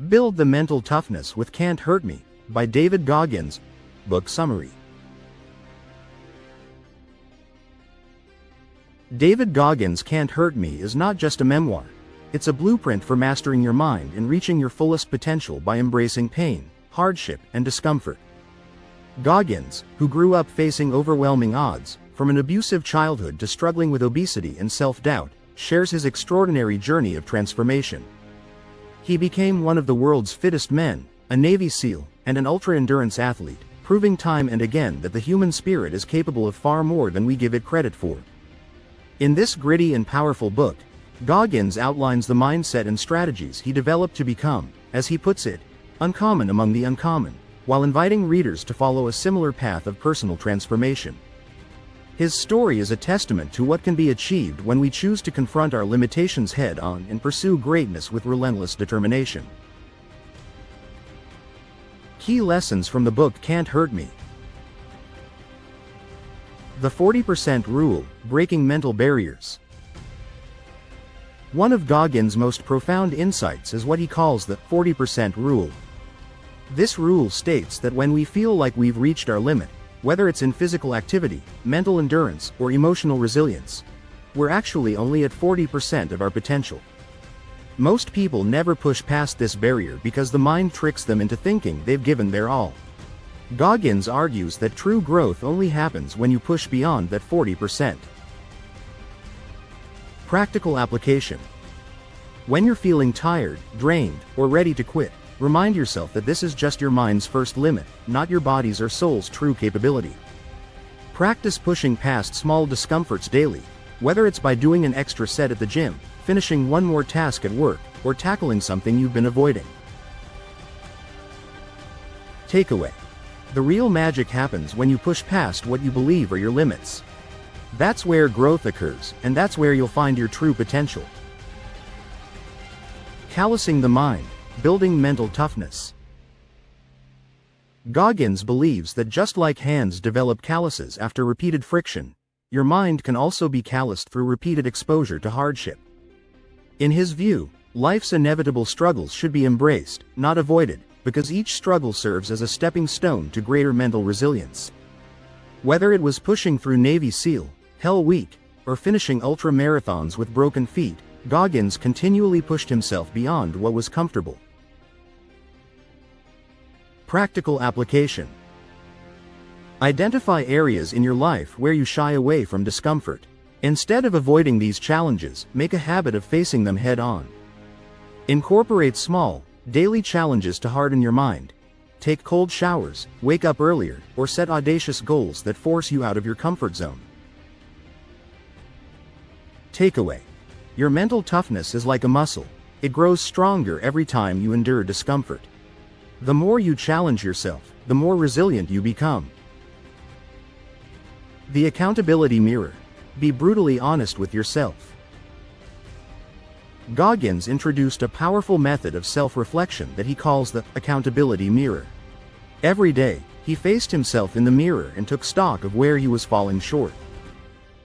Build the Mental Toughness with Can't Hurt Me, by David Goggins. Book summary. David Goggins' Can't Hurt Me is not just a memoir. It's a blueprint for mastering your mind and reaching your fullest potential by embracing pain, hardship, and discomfort. Goggins, who grew up facing overwhelming odds, from an abusive childhood to struggling with obesity and self-doubt, shares his extraordinary journey of transformation. He became one of the world's fittest men, a Navy SEAL, and an ultra-endurance athlete, proving time and again that the human spirit is capable of far more than we give it credit for. In this gritty and powerful book, Goggins outlines the mindset and strategies he developed to become, as he puts it, uncommon among the uncommon, while inviting readers to follow a similar path of personal transformation. His story is a testament to what can be achieved when we choose to confront our limitations head-on and pursue greatness with relentless determination. Key lessons from the book Can't Hurt Me. The 40% Rule, Breaking Mental Barriers. One of Goggins' most profound insights is what he calls the 40% Rule. This rule states that when we feel like we've reached our limit, whether it's in physical activity, mental endurance, or emotional resilience, we're actually only at 40% of our potential. Most people never push past this barrier because the mind tricks them into thinking they've given their all. Goggins argues that true growth only happens when you push beyond that 40%. Practical application. When you're feeling tired, drained, or ready to quit, remind yourself that this is just your mind's first limit, not your body's or soul's true capability. Practice pushing past small discomforts daily, whether it's by doing an extra set at the gym, finishing one more task at work, or tackling something you've been avoiding. Takeaway. The real magic happens when you push past what you believe are your limits. That's where growth occurs, and that's where you'll find your true potential. Callousing the mind. Building mental toughness. Goggins believes that just like hands develop calluses after repeated friction, your mind can also be calloused through repeated exposure to hardship. In his view, life's inevitable struggles should be embraced, not avoided, because each struggle serves as a stepping stone to greater mental resilience. Whether it was pushing through Navy SEAL, Hell Week, or finishing ultra marathons with broken feet, Goggins continually pushed himself beyond what was comfortable. Practical application. Identify areas in your life where you shy away from discomfort. Instead of avoiding these challenges, make a habit of facing them head-on. Incorporate small, daily challenges to harden your mind. Take cold showers, wake up earlier, or set audacious goals that force you out of your comfort zone. Takeaway. Your mental toughness is like a muscle. It grows stronger every time you endure discomfort. The more you challenge yourself, the more resilient you become. The accountability mirror. Be brutally honest with yourself. Goggins introduced a powerful method of self-reflection that he calls the accountability mirror. Every day, he faced himself in the mirror and took stock of where he was falling short.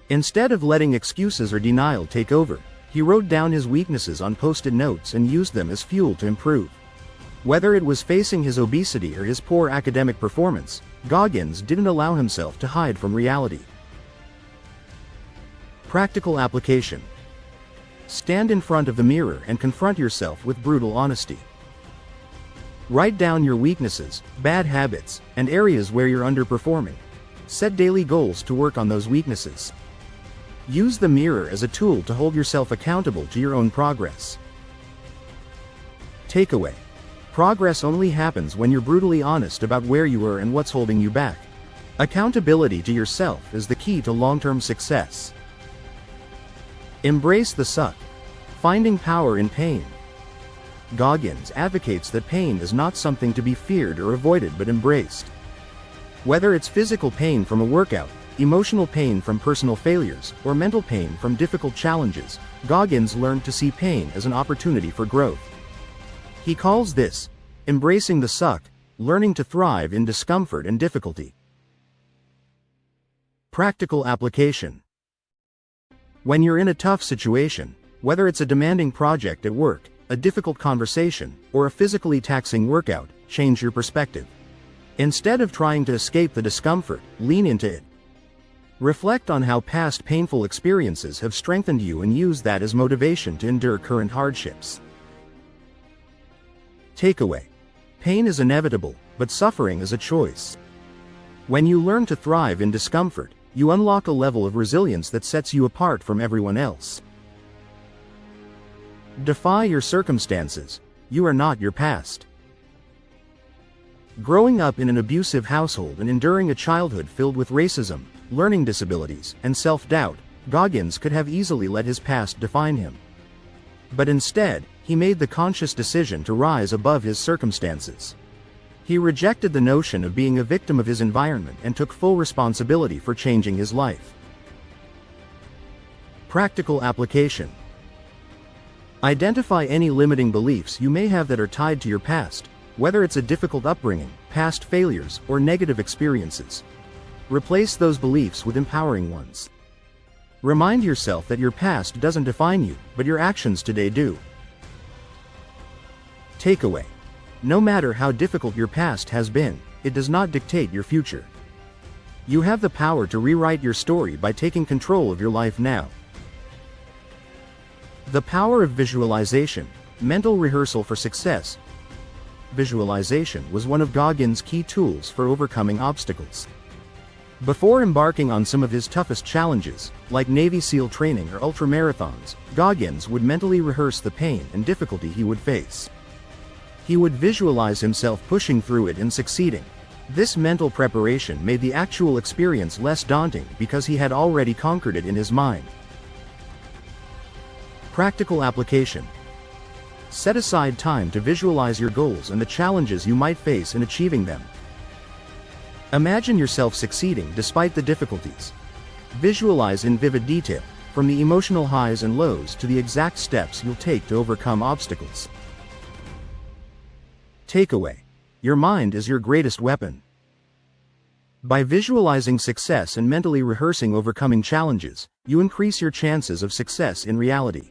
Instead of letting excuses or denial take over, he wrote down his weaknesses on post-it notes and used them as fuel to improve. Whether it was facing his obesity or his poor academic performance, Goggins didn't allow himself to hide from reality. Practical application. Stand in front of the mirror and confront yourself with brutal honesty. Write down your weaknesses, bad habits, and areas where you're underperforming. Set daily goals to work on those weaknesses. Use the mirror as a tool to hold yourself accountable to your own progress. Takeaway. Progress only happens when you're brutally honest about where you are and what's holding you back. Accountability to yourself is the key to long-term success. Embrace the suck. Finding power in pain. Goggins advocates that pain is not something to be feared or avoided but embraced. Whether it's physical pain from a workout, emotional pain from personal failures, or mental pain from difficult challenges, Goggins learned to see pain as an opportunity for growth. He calls this embracing the suck, learning to thrive in discomfort and difficulty. Practical application. When you're in a tough situation, whether it's a demanding project at work, a difficult conversation, or a physically taxing workout, change your perspective. Instead of trying to escape the discomfort, lean into it. Reflect on how past painful experiences have strengthened you and use that as motivation to endure current hardships. Takeaway: pain is inevitable, but suffering is a choice. When you learn to thrive in discomfort, you unlock a level of resilience that sets you apart from everyone else. Defy your circumstances. You are not your past. Growing up in an abusive household and enduring a childhood filled with racism, learning disabilities, and self-doubt, Goggins could have easily let his past define him. But instead, he made the conscious decision to rise above his circumstances. He rejected the notion of being a victim of his environment and took full responsibility for changing his life. Practical application: identify any limiting beliefs you may have that are tied to your past, whether it's a difficult upbringing, past failures, or negative experiences. Replace those beliefs with empowering ones. Remind yourself that your past doesn't define you, but your actions today do. Takeaway: no matter how difficult your past has been, it does not dictate your future. You have the power to rewrite your story by taking control of your life now. The power of visualization, mental rehearsal for success. Visualization was one of Goggins' key tools for overcoming obstacles. Before embarking on some of his toughest challenges, like Navy SEAL training or ultramarathons, Goggins would mentally rehearse the pain and difficulty he would face. He would visualize himself pushing through it and succeeding. This mental preparation made the actual experience less daunting because he had already conquered it in his mind. Practical application: set aside time to visualize your goals and the challenges you might face in achieving them. Imagine yourself succeeding despite the difficulties. Visualize in vivid detail, from the emotional highs and lows to the exact steps you'll take to overcome obstacles. Takeaway: your mind is your greatest weapon. By visualizing success and mentally rehearsing overcoming challenges, you increase your chances of success in reality.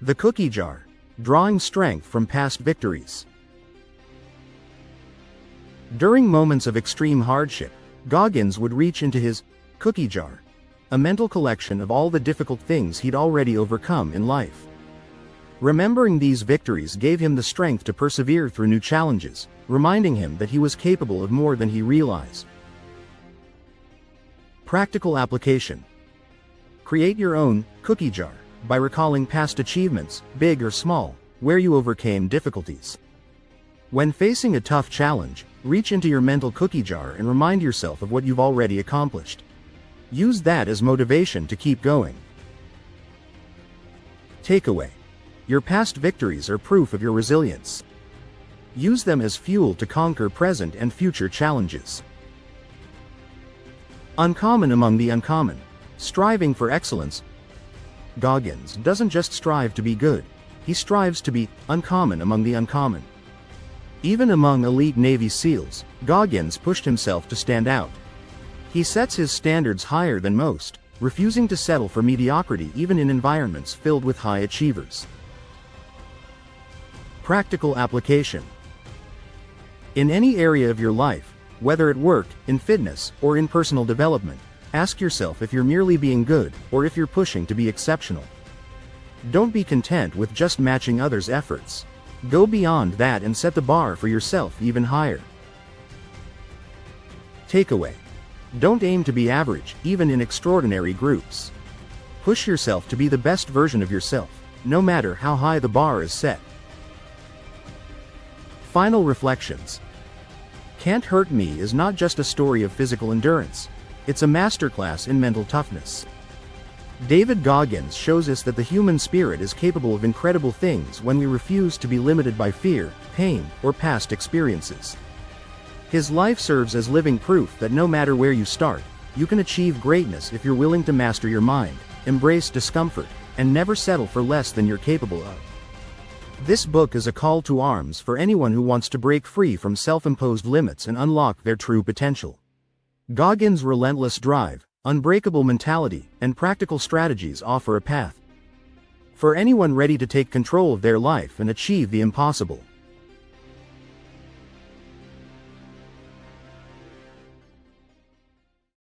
The cookie jar: drawing strength from past victories. During moments of extreme hardship, Goggins would reach into his cookie jar, a mental collection of all the difficult things he'd already overcome in life. Remembering these victories gave him the strength to persevere through new challenges, reminding him that he was capable of more than he realized. Practical application: create your own cookie jar by recalling past achievements, big or small, where you overcame difficulties. When facing a tough challenge, reach into your mental cookie jar and remind yourself of what you've already accomplished. Use that as motivation to keep going. Takeaway: your past victories are proof of your resilience. Use them as fuel to conquer present and future challenges. Uncommon among the uncommon: striving for excellence. Goggins doesn't just strive to be good, he strives to be uncommon among the uncommon. Even among elite Navy SEALs, Goggins pushed himself to stand out. He sets his standards higher than most, refusing to settle for mediocrity even in environments filled with high achievers. Practical application: in any area of your life, whether at work, in fitness, or in personal development, ask yourself if you're merely being good, or if you're pushing to be exceptional. Don't be content with just matching others' efforts. Go beyond that and set the bar for yourself even higher. Takeaway: don't aim to be average, even in extraordinary groups. Push yourself to be the best version of yourself, no matter how high the bar is set. Final reflections: Can't Hurt Me is not just a story of physical endurance, it's a masterclass in mental toughness. David Goggins shows us that the human spirit is capable of incredible things when we refuse to be limited by fear, pain, or past experiences. His life serves as living proof that no matter where you start, you can achieve greatness if you're willing to master your mind, embrace discomfort, and never settle for less than you're capable of. This book is a call to arms for anyone who wants to break free from self-imposed limits and unlock their true potential. Goggins' relentless drive, unbreakable mentality, and practical strategies offer a path For anyone ready to take control of their life and achieve the impossible.